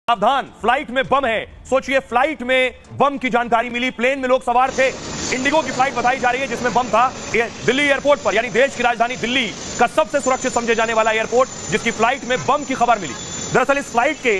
सावधान, फ्लाइट में बम है। सोचिए, फ्लाइट में बम की जानकारी मिली, प्लेन में लोग सवार थे, इंडिगो की फ्लाइट बताई जा रही है जिसमें बम था। ये दिल्ली एयरपोर्ट पर, यानी देश की राजधानी दिल्ली का सबसे सुरक्षित समझे जाने वाला एयरपोर्ट, जिसकी फ्लाइट में बम की खबर मिली। दरअसल इस फ्लाइट के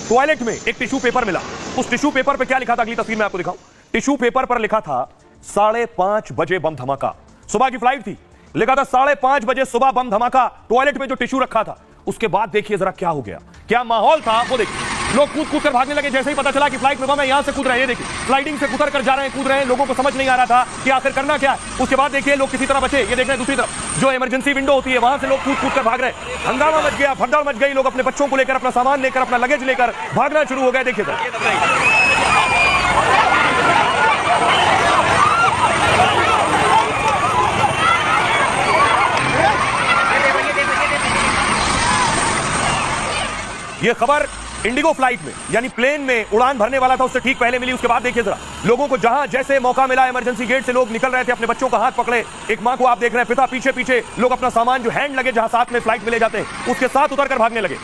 टॉयलेट में एक टिश्यू पेपर मिला। उस टिश्यू पेपर पर क्या लिखा था, अगली तस्वीर में आपको दिखाऊं। टिश्यू पेपर पर लिखा था 5:30 बजे बम धमाका। सुबह की फ्लाइट थी, लिखा था 5:30 बजे सुबह बम धमाका। टॉयलेट में जो टिश्यू रखा था, उसके बाद देखिए जरा क्या हो गया, क्या माहौल था वो देखिए। लोग कूद कूद कर भागने लगे जैसे ही पता चला कि फ्लाइट में बम है। यहां से कूद रहे हैं, ये देखिए, स्लाइडिंग से उतर कर जा रहे हैं, कूद रहे हैं। लोगों को समझ नहीं आ रहा था कि आखिर करना क्या है। उसके बाद देखिए लोग किसी तरह बचे। ये देख रहे हैं दूसरी तरफ जो इमरजेंसी विंडो होती है, वहां से लोग कूद कूद कर भाग रहे हैं। हंगामा मच गया, भगदड़ मच गई। लोग अपने बच्चों को लेकर, अपना सामान लेकर, अपना लगेज लेकर भागना शुरू हो गए। देखिए ये खबर इंडिगो फ्लाइट में, यानी प्लेन में उड़ान भरने वाला था, उससे ठीक पहले मिली। उसके बाद देखिए जरा लोगों को, जहां जैसे मौका मिला इमरजेंसी गेट से लोग निकल रहे थे, अपने बच्चों का हाथ पकड़े। एक मां को आप देख रहे हैं, पिता पीछे पीछे। लोग अपना सामान जो हैंड लगे जहां साथ में फ्लाइट में ले जाते हैं, उसके साथ उतर कर भागने लगे।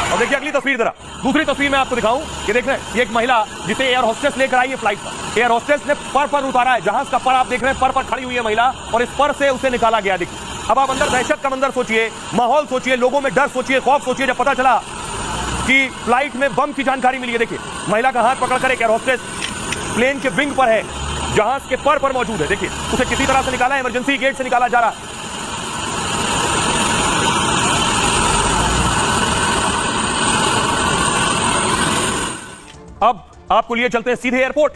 और देखिए अगली तस्वीर जरा, दूसरी तस्वीर में आपको दिखाऊं। ये देख रहे हैं, ये एक महिला जिसे एयर होस्टेस लेकर आई है फ्लाइट पर। एयर होस्टेस ने पर उतारा है, जहाज का पर आप देख रहे हैं, पर खड़ी हुई है महिला, और इस पर से उसे निकाला गया। देखिए अब आप अंदर दहशत का मंजर सोचिए, माहौल सोचिए, लोगों में डर सोचिए, खौफ सोचिए। जब पता चला कि फ्लाइट में बम की जानकारी मिली है, देखिए महिला का हाथ पकड़कर एक एयर होस्टेस प्लेन के विंग पर है, जहाज के पर मौजूद है। देखिए उसे किसी तरह से निकाला, इमरजेंसी गेट से निकाला जा रहा है। अब आपको लिए चलते हैं सीधे एयरपोर्ट,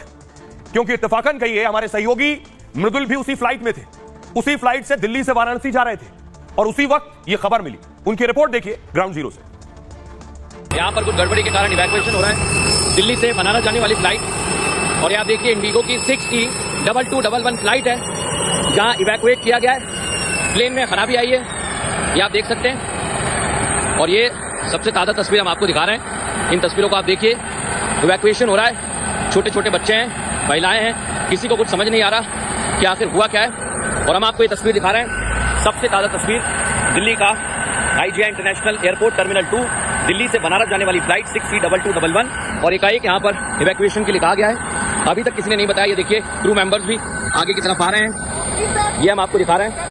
क्योंकि इत्तेफाकन कहिए हमारे सहयोगी मृदुल भी उसी फ्लाइट में थे। उसी फ्लाइट से दिल्ली से वाराणसी जा रहे थे, और उसी वक्त यह खबर मिली। उनकी रिपोर्ट देखिए ग्राउंड जीरो से। यहां पर कुछ गड़बड़ी के कारण इवैक्यूएशन हो रहा है दिल्ली से बनारस जाने वाली फ्लाइट। और यहां देखिए इंडिगो की 6E2211 फ्लाइट है, जहां इवैक्यूएट किया गया है। प्लेन में खराबी आई है, ये आप देख सकते हैं। और ये सबसे ताज़ा तस्वीर हम आपको दिखा रहे हैं। इन तस्वीरों को आप देखिए, इवैक्यूएशन हो रहा है। छोटे छोटे बच्चे हैं, महिलाएं हैं, किसी को कुछ समझ नहीं आ रहा कि आखिर हुआ क्या है। और हम आपको ये तस्वीर दिखा रहे हैं, सबसे ताज़ा तस्वीर दिल्ली का IGI international airport terminal 2, Delhi से बनारस जाने वाली फ्लाइट 6E2211। और एकाएक यहाँ पर इवैक्यूएशन के लिए कहा गया है। अभी तक किसी ने नहीं बताया। ये देखिए क्रू मेंबर्स भी आगे की तरफ आ रहे हैं, ये हम आपको दिखा रहे हैं।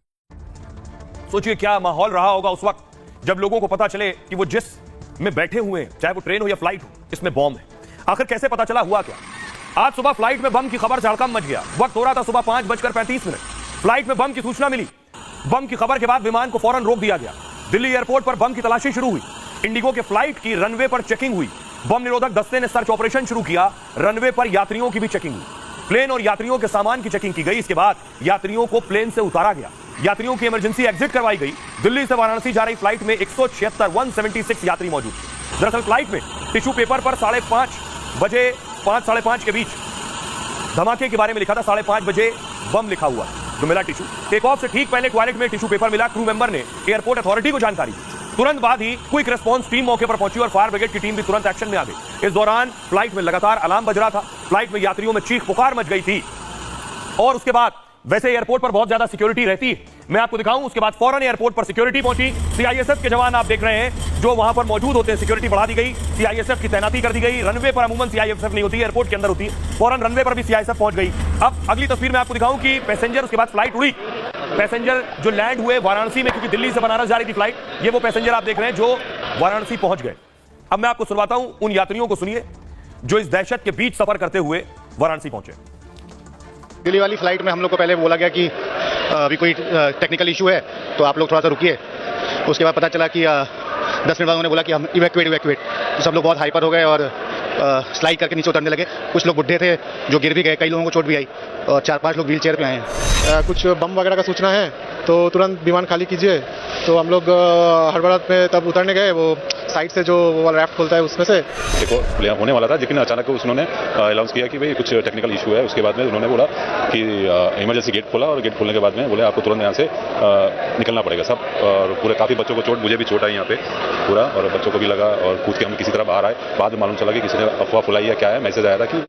सोचिए क्या माहौल रहा होगा उस वक्त जब लोगों को पता चले कि वो जिस में बैठे हुए हैं, चाहे वो ट्रेन हो या फ्लाइट हो, इसमें बॉम्ब है। आखिर कैसे पता चला, हुआ क्या? आज सुबह फ्लाइट में बम की खबर से हड़कंप मच गया। वक्त हो रहा था सुबह 5:35। फ्लाइट में बम की सूचना मिली। बम की खबर के बाद विमान को फौरन रोक दिया गया। दिल्ली एयरपोर्ट पर बम की तलाशी शुरू हुई। इंडिगो के फ्लाइट की रनवे पर चेकिंग हुई। बम निरोधक दस्ते ने सर्च ऑपरेशन शुरू किया। रनवे पर यात्रियों की भी चेकिंग हुई। प्लेन और यात्रियों के सामान की चेकिंग की गई। इसके बाद यात्रियों को प्लेन से उतारा गया। यात्रियों की इमरजेंसी एग्जिट करवाई गई। दिल्ली से वाराणसी जा रही फ्लाइट में 176 यात्री मौजूद थे। दरअसल फ्लाइट में टिश्यू पेपर पर 5:30 बजे 5-5:30 के बीच धमाके के बारे में लिखा था। 5:30 बजे बम लिखा हुआ जो मिला टिश्यू। टेक ऑफ से ठीक पहले टॉयलेट में टिश्यू पेपर मिला। क्रू मेंबर ने एयरपोर्ट अथॉरिटी को जानकारी दी। तुरंत बाद ही क्विक रिस्पांस टीम मौके पर पहुंची और फायर ब्रिगेड की टीम भी तुरंत एक्शन में आ गई। इस दौरान फ्लाइट में लगातार अलार्म बज रहा था। फ्लाइट में यात्रियों में चीख पुकार मच गई थी। और उसके बाद, वैसे एयरपोर्ट पर बहुत ज्यादा सिक्योरिटी रहती है, मैं आपको दिखाऊं। उसके बाद फौरन एयरपोर्ट पर सिक्योरिटी पहुंची। CISF के जवान आप देख रहे हैं जो वहां पर मौजूद होते हैं। सिक्योरिटी बढ़ा दी गई, CISF की तैनाती कर दी गई। रनवे पर अमूमन CISF नहीं होती, एयरपोर्ट के अंदर होती है। फौरन रनवे पर भी CISF पहुंच गई। अब अगली तस्वीर में आपको दिखाऊं कि पैसेंजर, उसके बाद फ्लाइट उड़ी। पैसेंजर जो लैंड हुए वाराणसी में, क्योंकि दिल्ली से बनारस जा रही थी फ्लाइट, ये वो पैसेंजर आप देख रहे हैं जो वाराणसी पहुंच गए। अब मैं आपको सुनवाता हूं उन यात्रियों को, सुनिए, जो इस दहशत के बीच सफर करते हुए वाराणसी पहुंचे। दिल्ली वाली फ्लाइट में हम लोग को पहले बोला गया कि अभी कोई टेक्निकल इशू है तो आप लोग थोड़ा सा रुकिए। उसके बाद पता चला कि 10 मिनट बाद उन्होंने बोला कि हम इवैक्यूएट। तो सब लोग बहुत हाइपर हो गए और स्लाइड करके नीचे उतरने लगे। कुछ लोग बुढ़े थे जो गिर भी गए, कई लोगों को चोट भी आई, और 4-5 लोग व्हील चेयर पे आए हैं। कुछ बम वगैरह का सूचना है तो तुरंत विमान खाली कीजिए। तो हम लोग हड़बड़ाहट में तब उतरने गए, वो साइड से जो वो रैफ्ट खोलता है उसमें से। देखो होने वाला था, लेकिन अचानक उन्होंने अनाउंस किया कि भाई कुछ टेक्निकल इशू है। उसके बाद में उन्होंने बोला कि इमरजेंसी गेट खोला, और गेट खोलने के बाद में बोले आपको तुरंत यहाँ से निकलना पड़ेगा सब। और पूरे काफ़ी बच्चों को चोट, मुझे भी चोट आई यहाँ पे पूरा, और बच्चों को भी लगा, और कूद के हम किसी तरह बाहर आए। बाद में मालूम चला कि किसी ने अफवाह फैलाई है, क्या है, मैसेज आया था कि।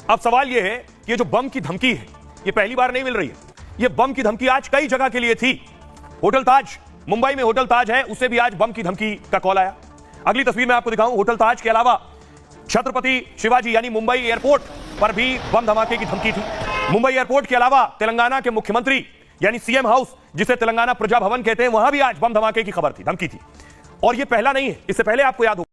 अब सवाल यह है कि ये जो बम की धमकी है, ये पहली बार नहीं मिल रही है। ये बम की धमकी आज कई जगह के लिए थी। होटल ताज, मुंबई में होटल ताज है, उससे भी आज बम की धमकी का कॉल आया। अगली तस्वीर में आपको दिखाऊं, होटल ताज के अलावा छत्रपति शिवाजी यानी मुंबई एयरपोर्ट पर भी बम धमाके की धमकी थी। मुंबई एयरपोर्ट के अलावा तेलंगाना के मुख्यमंत्री यानी सीएम हाउस, जिसे तेलंगाना प्रजा भवन कहते हैं, वहां भी आज बम धमाके की खबर थी, धमकी थी। और यह पहला नहीं है, इससे पहले आपको याद हो